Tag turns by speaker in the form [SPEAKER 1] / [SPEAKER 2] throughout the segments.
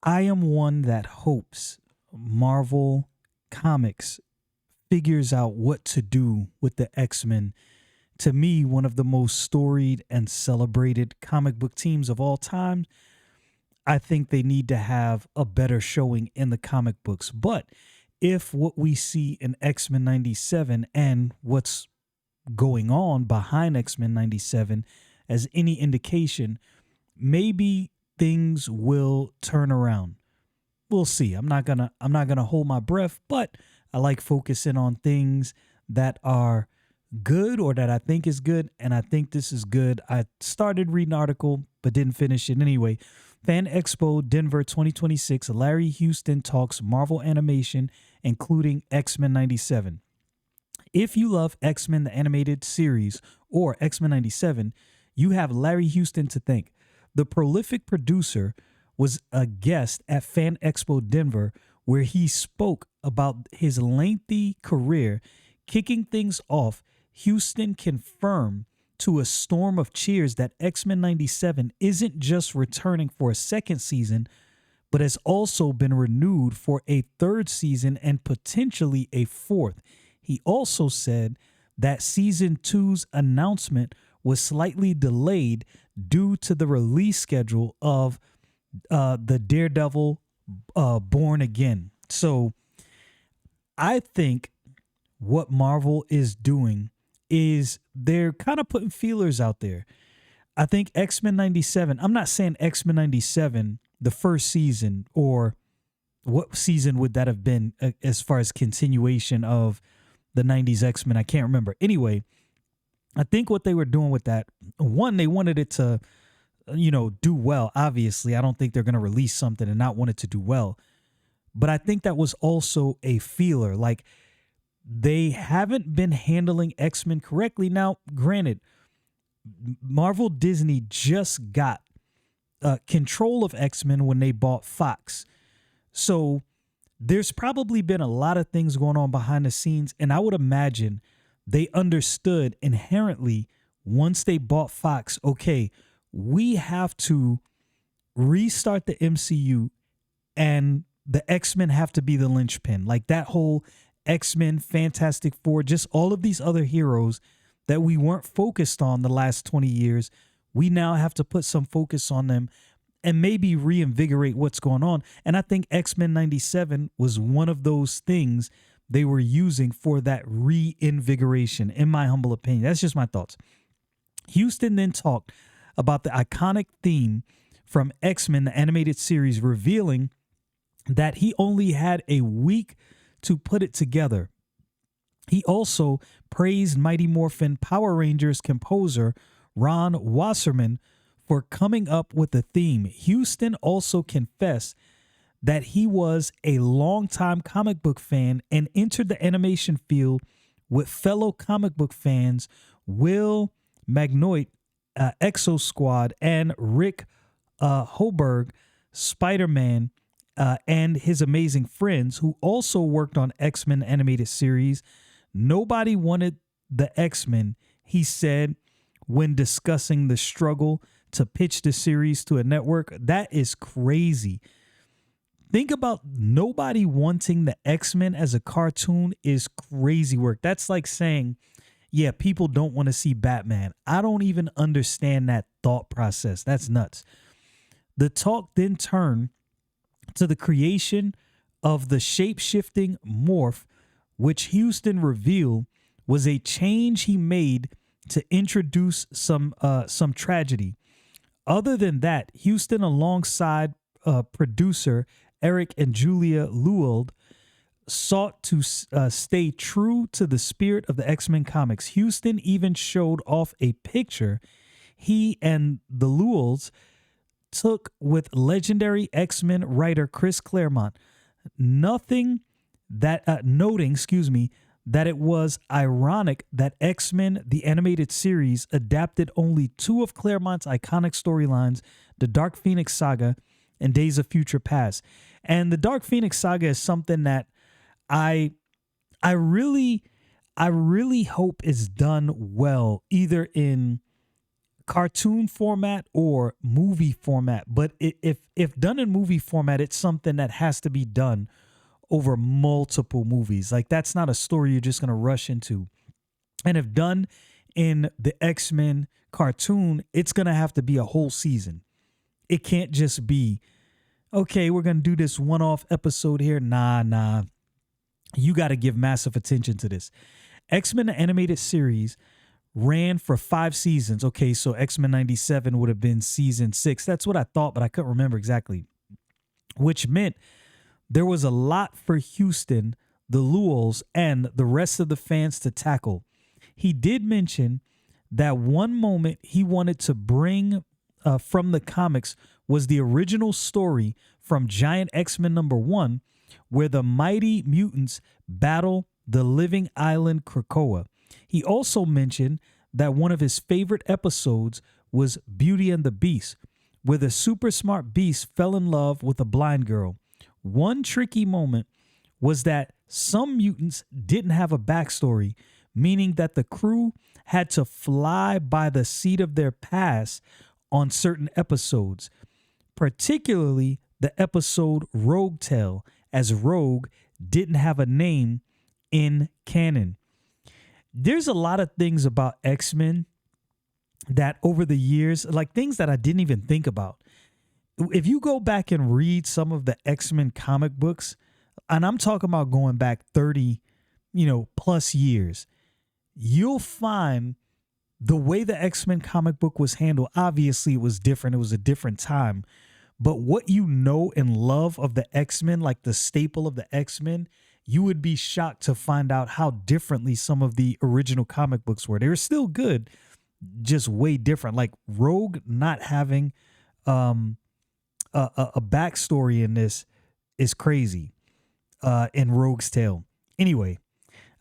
[SPEAKER 1] I am one that hopes Marvel Comics figures out what to do with the X-Men. To me, one of the most storied and celebrated comic book teams of all time. I think they need to have a better showing in the comic books. But if what we see in X-Men 97 and what's going on behind X-Men 97 as any indication, maybe things will turn around. We'll see. I'm not gonna hold my breath, but I like focusing on things that are good or that I think is good, and I think this is good. I started reading an article but didn't finish it anyway. Fan Expo Denver 2026. Larry Houston talks Marvel animation, including X-Men 97. If you love X-Men the animated series or X-Men 97, you have Larry Houston to thank. The prolific producer was a guest at Fan Expo Denver, where he spoke about his lengthy career. Kicking things off, Houston confirmed to a storm of cheers that X-Men 97 isn't just returning for a second season, but has also been renewed for a third season and potentially a fourth. He also said that season two's announcement was slightly delayed due to the release schedule of the Daredevil Born Again. So I think what Marvel is doing is they're kind of putting feelers out there. I think X-Men 97, I'm not saying X-Men 97, the first season, or what season would that have been as far as continuation of the 90s X-Men? I can't remember. Anyway, I think what they were doing with that, one, they wanted it to, do well. Obviously, I don't think they're going to release something and not want it to do well. But I think that was also a feeler. Like, they haven't been handling X-Men correctly. Now, granted, Marvel Disney just got control of X-Men when they bought Fox. So there's probably been a lot of things going on behind the scenes. And I would imagine they understood inherently once they bought Fox, okay, we have to restart the MCU and the X-Men have to be the linchpin. Like that whole X-Men, Fantastic Four, just all of these other heroes that we weren't focused on the last 20 years. We now have to put some focus on them and maybe reinvigorate what's going on. And I think X-Men 97 was one of those things they were using for that reinvigoration, in my humble opinion. That's just my thoughts. Houston then talked about the iconic theme from X-Men, the animated series, revealing that he only had a week to put it together. He also praised Mighty Morphin Power Rangers composer Ron Wasserman for coming up with the theme. Houston also confessed that he was a longtime comic book fan and entered the animation field with fellow comic book fans Will Meugniot, Exo Squad, and Rick Hoberg, Spider-Man, and his amazing friends, who also worked on X-Men animated series. Nobody wanted the X-Men, he said, when discussing the struggle to pitch the series to a network. That is crazy. Think about nobody wanting the X-Men as a cartoon is crazy work. That's like saying, yeah, people don't want to see Batman. I don't even understand that thought process. That's nuts. The talk then turned to the creation of the shape-shifting morph, which Houston revealed was a change he made to introduce some tragedy. Other than that, Houston, alongside producer Eric and Julia Lewald, sought to stay true to the spirit of the X-Men comics. Houston even showed off a picture he and the Lewalds took with legendary X-Men writer Chris Claremont, noting that it was ironic that X-Men, the animated series, adapted only two of Claremont's iconic storylines, the Dark Phoenix Saga and Days of Future Past. And the Dark Phoenix Saga is something that I really hope is done well, either in cartoon format or movie format. But if done in movie format, it's something that has to be done over multiple movies. Like, that's not a story you're just going to rush into. And if done in the X-Men cartoon, it's going to have to be a whole season. It can't just be, okay, we're going to do this one-off episode here. Nah. You got to give massive attention to this. X-Men the animated series ran for 5 seasons. Okay, so X-Men 97 would have been season 6. That's what I thought, but I couldn't remember exactly. Which meant there was a lot for Houston, the Renewals, and the rest of the fans to tackle. He did mention that one moment he wanted to bring from the comics was the original story from Giant X-Men #1, where the mighty mutants battle the living island Krakoa. He also mentioned that one of his favorite episodes was Beauty and the Beast, where the super smart beast fell in love with a blind girl. One tricky moment was that some mutants didn't have a backstory, meaning that the crew had to fly by the seat of their past on certain episodes, particularly the episode Rogue Tale, as Rogue didn't have a name in canon. There's a lot of things about X-Men that over the years, like things that I didn't even think about. If you go back and read some of the X-Men comic books, and I'm talking about going back 30, plus years, you'll find the way the X-Men comic book was handled. Obviously, it was different. It was a different time. But what you know and love of the X-Men, like the staple of the X-Men, you would be shocked to find out how differently some of the original comic books were. They were still good, just way different. Like Rogue not having a backstory in this is crazy. In Rogue's Tale. Anyway,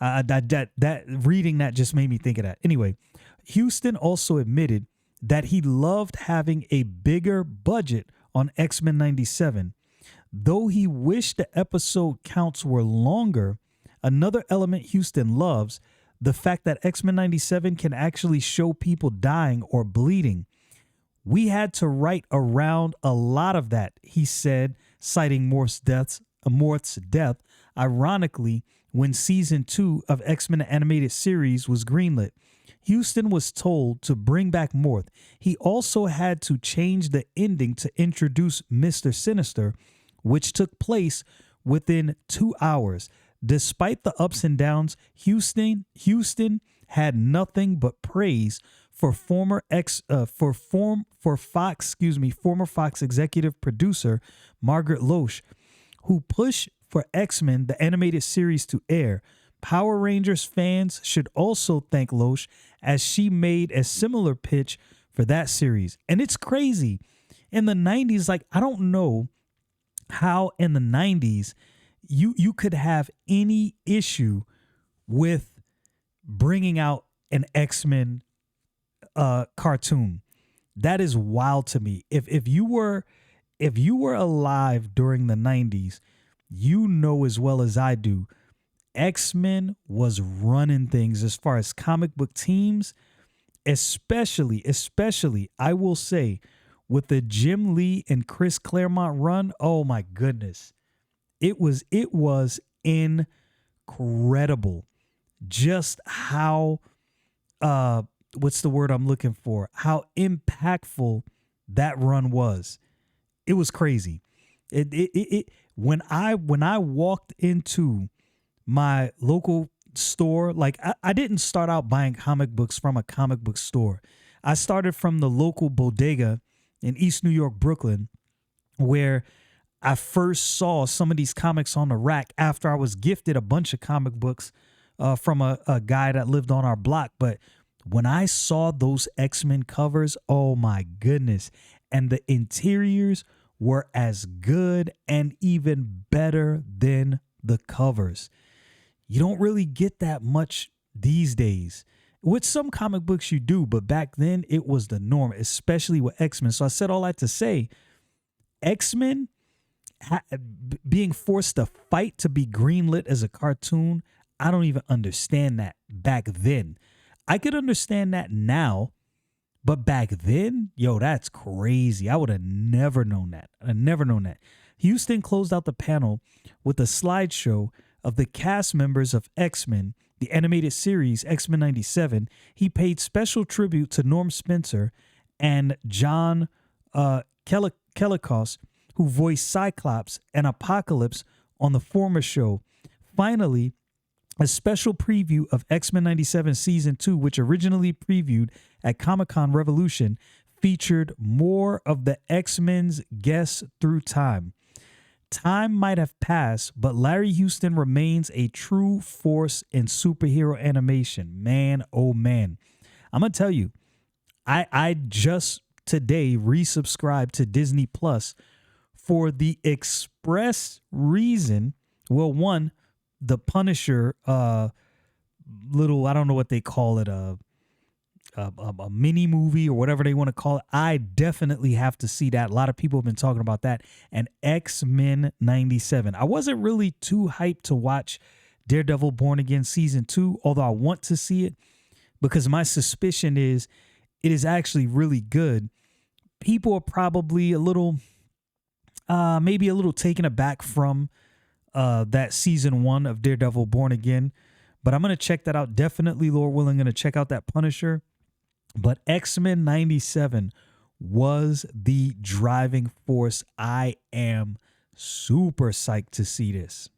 [SPEAKER 1] that reading that just made me think of that. Anyway, Houston also admitted that he loved having a bigger budget on X-Men 97. Though he wished the episode counts were longer, another element Houston loves, the fact that X-Men 97 can actually show people dying or bleeding. We had to write around a lot of that, he said, citing Morth's death, ironically, when season 2 of X-Men animated series was greenlit. Houston was told to bring back Morth. He also had to change the ending to introduce Mr. Sinister, which took place within 2 hours. Despite the ups and downs, Houston had nothing but praise for former Fox executive producer Margaret Loesch, who pushed for X-Men the animated series to air. Power Rangers fans should also thank Loesch, as she made a similar pitch for that series. And it's crazy. In the 90s, like, I don't know how in the 90s you could have any issue with bringing out an X-Men cartoon. That is wild to me. If you were alive during the 90s, you know as well as I do, X-Men was running things as far as comic book teams, especially I will say with the Jim Lee and Chris Claremont run. Oh my goodness. It was incredible just how what's the word I'm looking for? How impactful that run was. It was crazy. When I walked into my local store, like I didn't start out buying comic books from a comic book store. I started from the local bodega in East New York, Brooklyn, where I first saw some of these comics on the rack after I was gifted a bunch of comic books from a guy that lived on our block. But when I saw those X-Men covers, oh my goodness. And the interiors were as good and even better than the covers. You don't really get that much these days. With some comic books you do, but back then it was the norm, especially with X-Men. So I said all that to say, X-Men being forced to fight to be greenlit as a cartoon, I don't even understand that back then. I could understand that now, But back then, yo, that's crazy. I would have never known that. I never known that. Houston closed out the panel with a slideshow of the cast members of X-Men, the animated series X-Men 97. He paid special tribute to Norm Spencer and John Colicos, who voiced Cyclops and Apocalypse on the former show. Finally, a special preview of X-Men 97 Season 2, which originally previewed at Comic-Con Revolution, featured more of the X-Men's guests through time. Time might have passed, but Larry Houston remains a true force in superhero animation. Man, oh man. I'm going to tell you, I just today resubscribed to Disney Plus for the express reason, well, one, the Punisher little, I don't know what they call it, a mini movie or whatever they want to call it. I definitely have to see that. A lot of people have been talking about that. And X-Men 97. I wasn't really too hyped to watch Daredevil Born Again Season 2, although I want to see it because my suspicion is it is actually really good. People are probably a little, maybe a little taken aback from that Season 1 of Daredevil Born Again. But I'm going to check that out. Definitely, Lord willing, going to check out that Punisher. But X-Men 97 was the driving force. I am super psyched to see this.